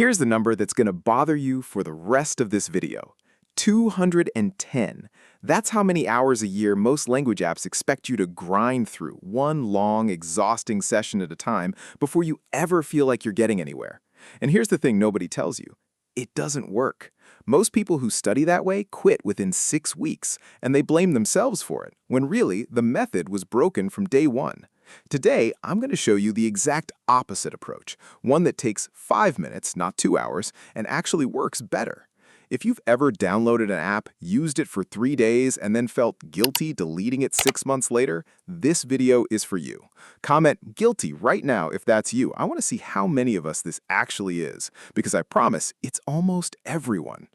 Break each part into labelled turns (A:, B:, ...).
A: Here's the number that's going to bother you for the rest of this video. 210. That's how many hours a year most language apps expect you to grind through, one long, exhausting session at a time, before you ever feel like you're getting anywhere. And here's the thing nobody tells you. It doesn't work. Most people who study that way quit within 6 weeks, and they blame themselves for it, when really, the method was broken from day one. Today, I'm going to show you the exact opposite approach, one that takes 5 minutes, not 2 hours, and actually works better. If you've ever downloaded an app, used it for 3 days, and then felt guilty deleting it 6 months later, this video is for you. Comment "guilty" right now if that's you. I want to see how many of us this actually is, because I promise it's almost everyone.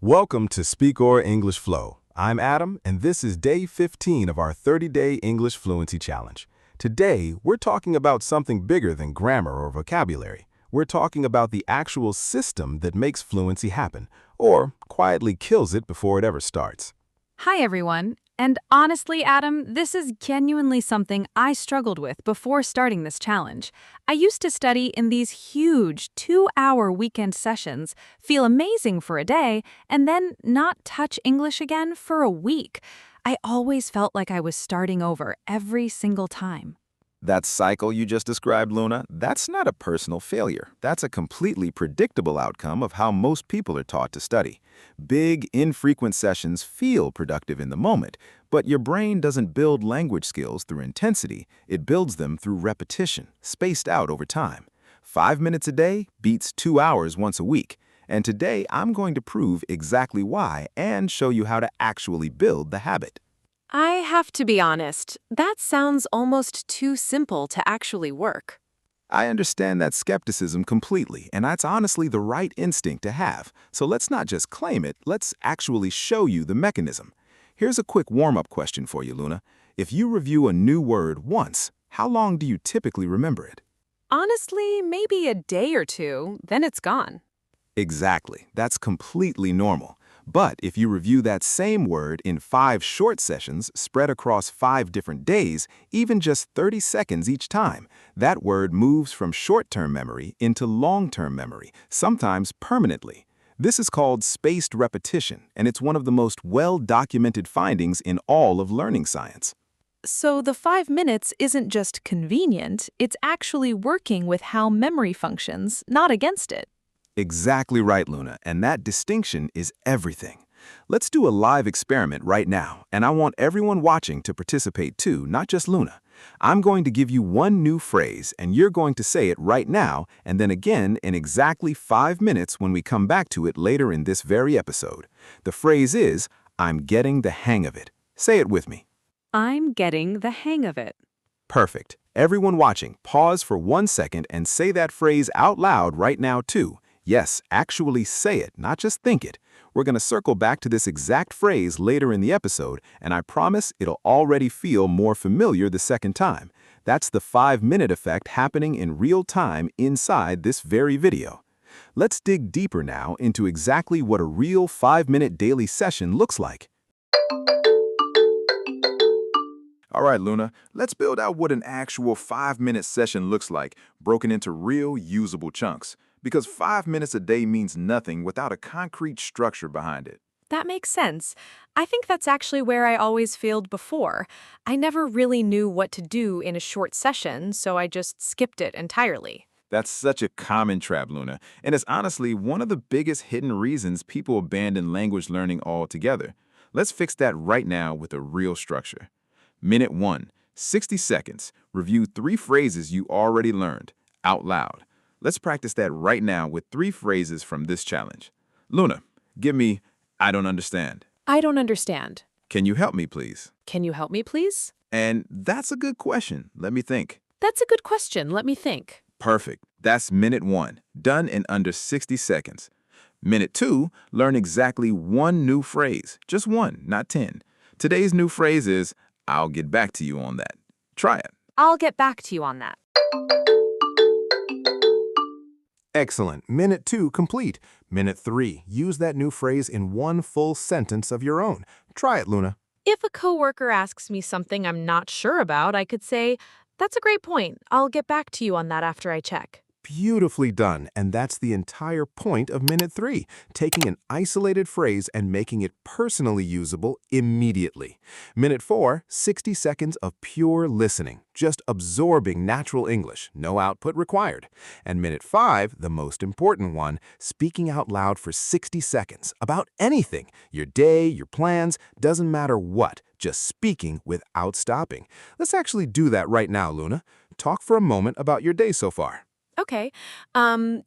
B: Welcome to Speakora English Flow. I'm Adam, and this is day 15 of our 30-day English Fluency Challenge. Today, we're talking about something bigger than grammar or vocabulary. We're talking about the actual system that makes fluency happen, or quietly kills it before it ever starts.
C: Hi, everyone. And honestly, Adam, this is genuinely something I struggled with before starting this challenge. I used to study in these huge 2-hour weekend sessions, feel amazing for a day, and then not touch English again for a week. I always felt like I was starting over every single time.
A: That cycle you just described, Luna, that's not a personal failure. That's a completely predictable outcome of how most people are taught to study. Big, infrequent sessions feel productive in the moment, but your brain doesn't build language skills through intensity. It builds them through repetition, spaced out over time. 5 minutes a day beats 2 hours once a week. And today, I'm going to prove exactly why and show you how to actually build the habit.
D: I have to be honest, that sounds almost too simple to actually work.
A: I understand that skepticism completely, and that's honestly the right instinct to have. So let's not just claim it, let's actually show you the mechanism. Here's a quick warm-up question for you, Luna. If you review a new word once, how long do you typically remember it?
D: Honestly, maybe a day or two, then it's gone.
A: Exactly. That's completely normal. But if you review that same word in 5 short sessions spread across 5 different days, even just 30 seconds each time, that word moves from short-term memory into long-term memory, sometimes permanently. This is called spaced repetition, and it's one of the most well-documented findings in all of learning science.
D: So the 5 minutes isn't just convenient, it's actually working with how memory functions, not against it.
A: Exactly right, Luna, and that distinction is everything. Let's do a live experiment right now, and I want everyone watching to participate too, not just Luna. I'm going to give you one new phrase, and you're going to say it right now, and then again in exactly 5 minutes when we come back to it later in this very episode. The phrase is, "I'm getting the hang of it." Say it with me.
D: I'm getting the hang of it.
A: Perfect. Everyone watching, pause for 1 second and say that phrase out loud right now too. Yes, actually say it, not just think it. We're going to circle back to this exact phrase later in the episode, and I promise it'll already feel more familiar the second time. That's the 5-minute effect happening in real time inside this very video. Let's dig deeper now into exactly what a real 5-minute daily session looks like. All right, Luna, let's build out what an actual 5-minute session looks like, broken into real, usable chunks. Because 5 minutes a day means nothing without a concrete structure behind it.
D: That makes sense. I think that's actually where I always failed before. I never really knew what to do in a short session, so I just skipped it entirely.
A: That's such a common trap, Luna, and it's honestly one of the biggest hidden reasons people abandon language learning altogether. Let's fix that right now with a real structure. Minute 1, 60 seconds. Review 3 phrases you already learned, out loud. Let's practice that right now with 3 phrases from this challenge. Luna, give me, "I don't understand."
D: I don't understand.
A: "Can you help me, please?"
D: Can you help me, please?
A: And "That's a good question. Let me think."
D: That's a good question. Let me think.
A: Perfect. That's minute 1, done in under 60 seconds. Minute 2, learn exactly 1 new phrase. Just 1, not 10. Today's new phrase is, "I'll get back to you on that." Try it.
D: I'll get back to you on that.
B: Excellent. Minute 2 complete. Minute 3, use that new phrase in 1 full sentence of your own. Try it, Luna.
D: If a coworker asks me something I'm not sure about, I could say, That's a great point. I'll get back to you on that after I check.
B: Beautifully done, and that's the entire point of minute 3, taking an isolated phrase and making it personally usable immediately. Minute 4, 60 seconds of pure listening, just absorbing natural English, no output required. And minute 5, the most important one, speaking out loud for 60 seconds about anything, your day, your plans, doesn't matter what, just speaking without stopping. Let's actually do that right now, Luna. Talk for a moment about your day so far.
D: Okay.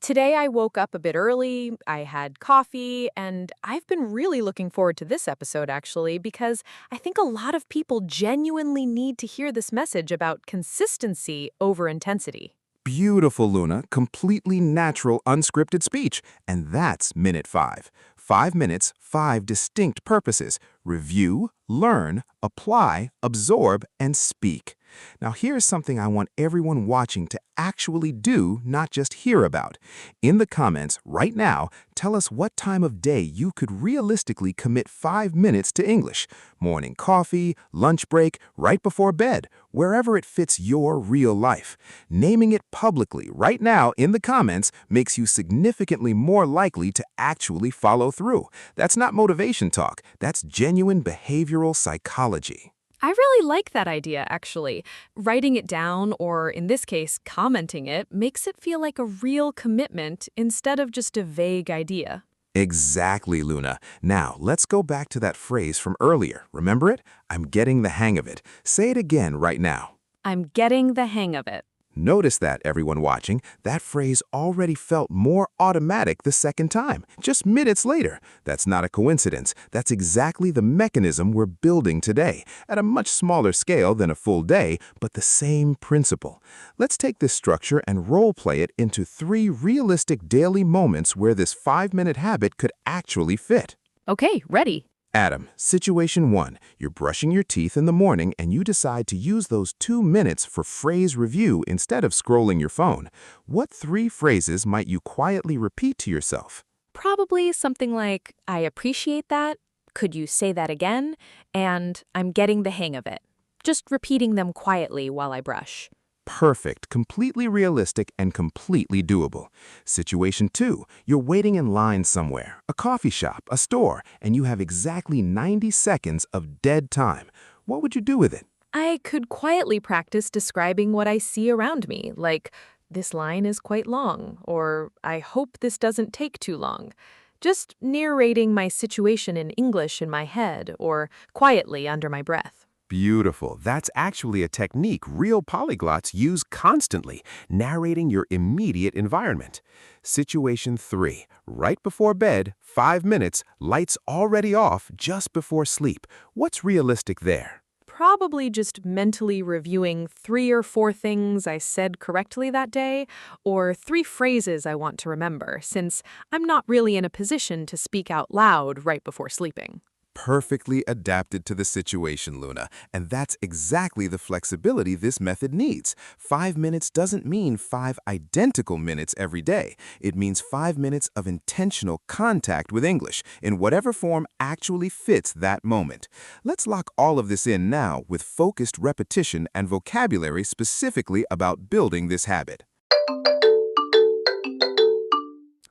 D: Today I woke up a bit early, I had coffee, and I've been really looking forward to this episode, actually, because I think a lot of people genuinely need to hear this message about consistency over intensity.
B: Beautiful, Luna. Completely natural, unscripted speech. And that's minute 5. 5 minutes, 5 distinct purposes. Review, learn, apply, absorb, and speak. Now here's something I want everyone watching to actually do, not just hear about. In the comments right now, tell us what time of day you could realistically commit 5 minutes to English. Morning coffee, lunch break, right before bed, wherever it fits your real life. Naming it publicly right now in the comments makes you significantly more likely to actually follow through. That's not motivation talk, that's genuine behavioral psychology.
D: I really like that idea, actually. Writing it down, or in this case, commenting it, makes it feel like a real commitment instead of just a vague idea.
B: Exactly, Luna. Now, let's go back to that phrase from earlier. Remember it? I'm getting the hang of it. Say it again right now.
D: I'm getting the hang of it.
B: Notice that, everyone watching, that phrase already felt more automatic the second time, just minutes later. That's not a coincidence. That's exactly the mechanism we're building today, at a much smaller scale than a full day, but the same principle. Let's take this structure and role-play it into 3 realistic daily moments where this 5-minute habit could actually fit.
D: Okay, ready.
B: Adam, situation 1. You're brushing your teeth in the morning and you decide to use those 2 minutes for phrase review instead of scrolling your phone. What 3 phrases might you quietly repeat to yourself?
D: Probably something like, I appreciate that, could you say that again, and I'm getting the hang of it. Just repeating them quietly while I brush.
B: Perfect, completely realistic, and completely doable. Situation 2. You're waiting in line somewhere, a coffee shop, a store, and you have exactly 90 seconds of dead time. What would you do with it?
D: I could quietly practice describing what I see around me, like, this line is quite long, or I hope this doesn't take too long. Just narrating my situation in English in my head, or quietly under my breath.
B: Beautiful. That's actually a technique real polyglots use constantly, narrating your immediate environment. Situation 3. Right before bed, 5 minutes, lights already off just before sleep. What's realistic there?
D: Probably just mentally reviewing 3 or 4 things I said correctly that day, or 3 phrases I want to remember, since I'm not really in a position to speak out loud right before sleeping.
B: Perfectly adapted to the situation, Luna. And that's exactly the flexibility this method needs. 5 minutes doesn't mean 5 identical minutes every day. It means 5 minutes of intentional contact with English, in whatever form actually fits that moment. Let's lock all of this in now with focused repetition and vocabulary specifically about building this habit.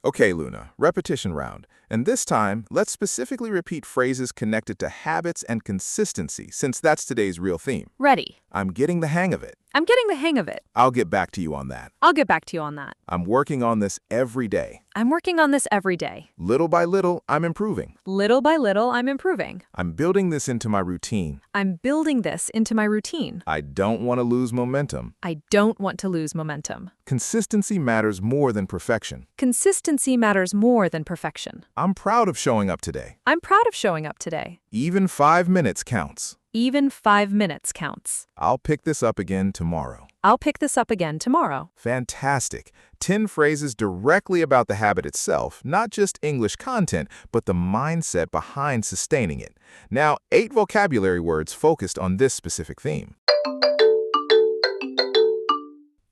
B: Okay, Luna, repetition round. And this time, let's specifically repeat phrases connected to habits and consistency, since that's today's real theme.
D: Ready.
B: I'm getting the hang of it.
D: I'm getting the hang of it.
B: I'll get back to you on that.
D: I'll get back to you on that.
B: I'm working on this every day.
D: I'm working on this every day.
B: Little by little, I'm improving.
D: Little by little, I'm improving.
B: I'm building this into my routine.
D: I'm building this into my routine.
B: I don't want to lose momentum.
D: I don't want to lose momentum.
B: Consistency matters more than perfection.
D: Consistency matters more than perfection.
B: I'm proud of showing up today.
D: I'm proud of showing up today.
B: Even 5 minutes counts.
D: Even 5 minutes counts.
B: I'll pick this up again tomorrow.
D: I'll pick this up again tomorrow.
B: Fantastic. 10 phrases directly about the habit itself, not just English content, but the mindset behind sustaining it. Now, 8 vocabulary words focused on this specific theme.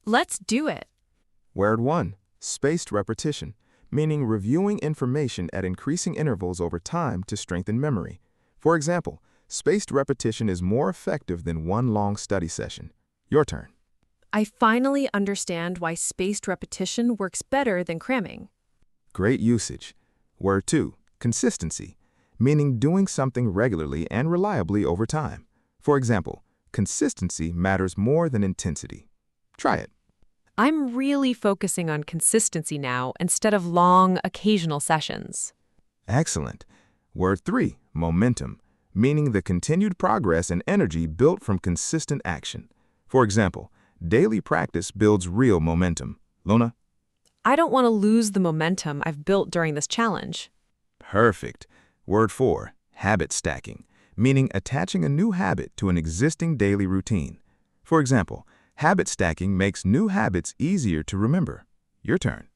D: Let's do it.
B: Word 1. Spaced repetition, meaning reviewing information at increasing intervals over time to strengthen memory. For example, spaced repetition is more effective than one long study session. Your turn.
D: I finally understand why spaced repetition works better than cramming.
B: Great usage. Word 2, consistency, meaning doing something regularly and reliably over time. For example, consistency matters more than intensity. Try it.
D: I'm really focusing on consistency now instead of long, occasional sessions.
B: Excellent. Word 3, momentum, meaning the continued progress and energy built from consistent action. For example, daily practice builds real momentum. Luna?
D: I don't want to lose the momentum I've built during this challenge.
B: Perfect. Word 4, habit stacking, meaning attaching a new habit to an existing daily routine. For example, habit stacking makes new habits easier to remember. Your turn.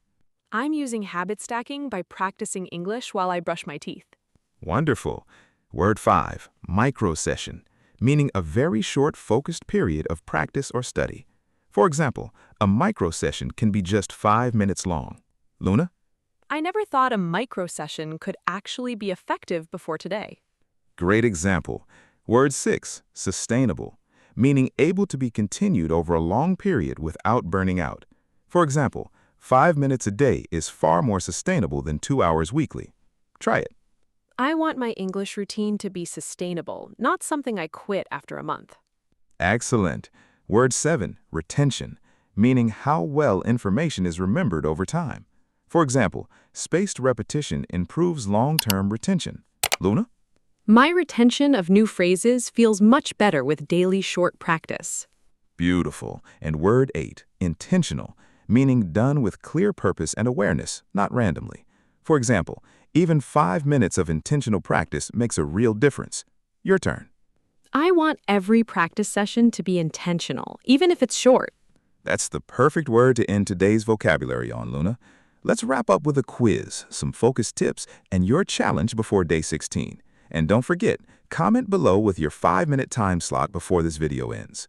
D: I'm using habit stacking by practicing English while I brush my teeth.
B: Wonderful. Word 5, micro session, meaning a very short focused period of practice or study. For example, a micro session can be just 5 minutes long. Luna?
D: I never thought a micro session could actually be effective before today.
B: Great example. Word 6, sustainable, meaning able to be continued over a long period without burning out. For example, 5 minutes a day is far more sustainable than 2 hours weekly. Try it.
D: I want my English routine to be sustainable, not something I quit after a month.
B: Excellent. Word 7, retention, meaning how well information is remembered over time. For example, spaced repetition improves long-term retention. Luna?
D: My retention of new phrases feels much better with daily short practice.
B: Beautiful. And word 8, intentional, meaning done with clear purpose and awareness, not randomly. For example, even 5 minutes of intentional practice makes a real difference. Your turn.
D: I want every practice session to be intentional, even if it's short.
B: That's the perfect word to end today's vocabulary on, Luna. Let's wrap up with a quiz, some focus tips, and your challenge before day 16. And don't forget, comment below with your 5-minute time slot before this video ends.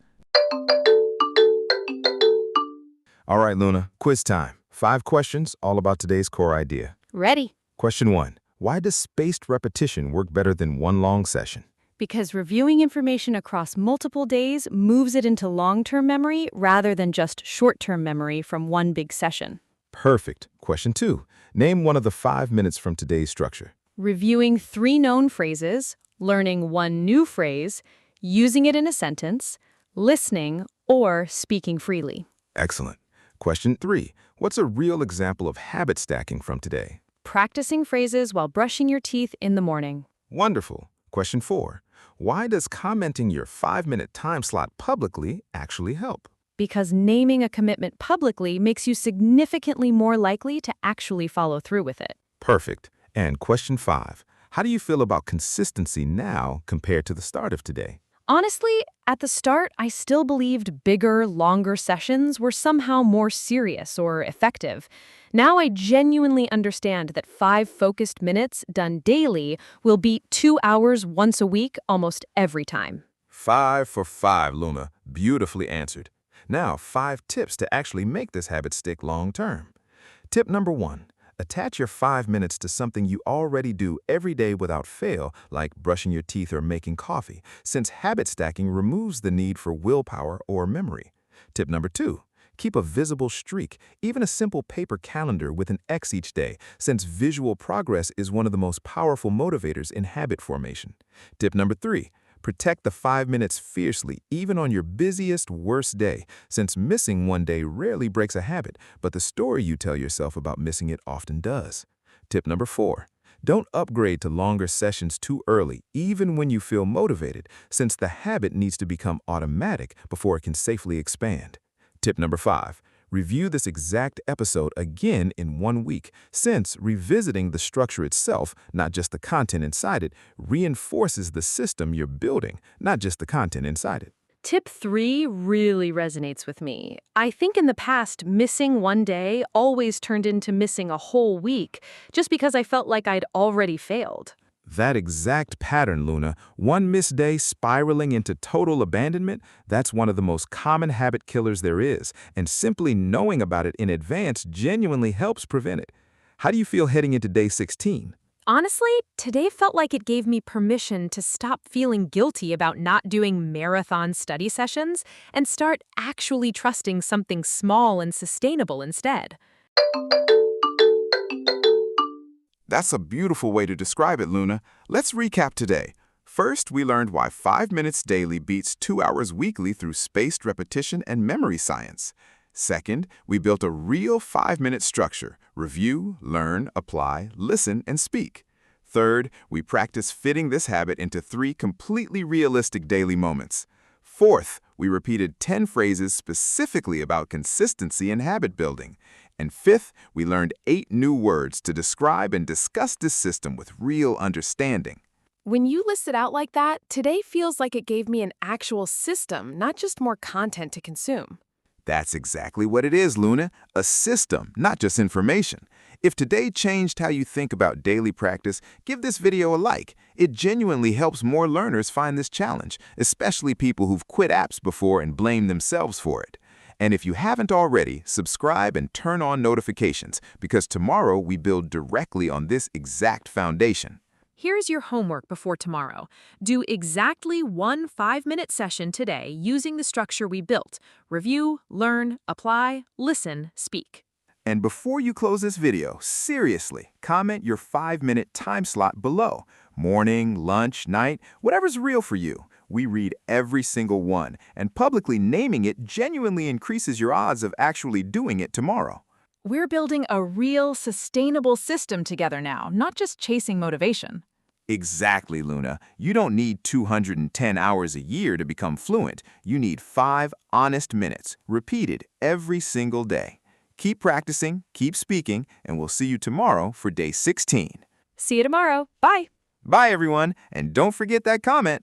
B: All right, Luna, quiz time. 5 questions, all about today's core idea.
C: Ready?
B: Question 1. Why does spaced repetition work better than one long session?
C: Because reviewing information across multiple days moves it into long-term memory rather than just short-term memory from one big session.
B: Perfect. Question 2. Name one of the 5 minutes from today's structure.
C: Reviewing 3 known phrases, learning 1 new phrase, using it in a sentence, listening, or speaking freely.
B: Excellent. Question 3. What's a real example of habit stacking from today?
C: Practicing phrases while brushing your teeth in the morning.
B: Wonderful. Question 4. Why does commenting your 5-minute time slot publicly actually help?
C: Because naming a commitment publicly makes you significantly more likely to actually follow through with it.
B: Perfect. And question 5. How do you feel about consistency now compared to the start of today?
C: Honestly, at the start, I still believed bigger, longer sessions were somehow more serious or effective. Now I genuinely understand that 5 focused minutes done daily will beat 2 hours once a week almost every time.
B: 5 for 5, Luna. Beautifully answered. Now, 5 tips to actually make this habit stick long term. Tip number 1. Attach your 5 minutes to something you already do every day without fail, like brushing your teeth or making coffee, since habit stacking removes the need for willpower or memory. Tip number 2. Keep a visible streak, even a simple paper calendar with an X each day, since visual progress is one of the most powerful motivators in habit formation. Tip number 3. Protect the 5 minutes fiercely, even on your busiest, worst day, since missing one day rarely breaks a habit, but the story you tell yourself about missing it often does. Tip number 4. Don't upgrade to longer sessions too early, even when you feel motivated, since the habit needs to become automatic before it can safely expand. Tip number 5. Review this exact episode again in 1 week, since revisiting the structure itself, not just the content inside it, reinforces the system you're building, not just the content inside it.
C: Tip 3 really resonates with me. I think in the past, missing one day always turned into missing a whole week, just because I felt like I'd already failed.
B: That exact pattern, Luna, one missed day spiraling into total abandonment, that's one of the most common habit killers there is, and simply knowing about it in advance genuinely helps prevent it. How do you feel heading into day 16?
D: Honestly, today felt like it gave me permission to stop feeling guilty about not doing marathon study sessions and start actually trusting something small and sustainable instead.
B: That's a beautiful way to describe it, Luna. Let's recap today. First, we learned why 5 minutes daily beats 2 hours weekly through spaced repetition and memory science. Second, we built a real 5-minute structure: review, learn, apply, listen, and speak. Third, we practiced fitting this habit into 3 completely realistic daily moments. Fourth, we repeated 10 phrases specifically about consistency and habit building. And fifth, we learned 8 new words to describe and discuss this system with real understanding.
E: When you list it out like that, today feels like it gave me an actual system, not just more content to consume.
B: That's exactly what it is, Luna. A system, not just information. If today changed how you think about daily practice, give this video a like. It genuinely helps more learners find this challenge, especially people who've quit apps before and blamed themselves for it. And if you haven't already, subscribe and turn on notifications, because tomorrow we build directly on this exact foundation.
D: Here's your homework before tomorrow. Do exactly one 5-minute session today using the structure we built. Review, learn, apply, listen, speak.
B: And before you close this video, seriously, comment your 5-minute time slot below. Morning, lunch, night, whatever's real for you. We read every single one, and publicly naming it genuinely increases your odds of actually doing it tomorrow.
C: We're building a real, sustainable system together now, not just chasing motivation.
B: Exactly, Luna. You don't need 210 hours a year to become fluent. You need 5 honest minutes, repeated every single day. Keep practicing, keep speaking, and we'll see you tomorrow for day 16.
C: See you tomorrow. Bye.
B: Bye, everyone, and don't forget that comment.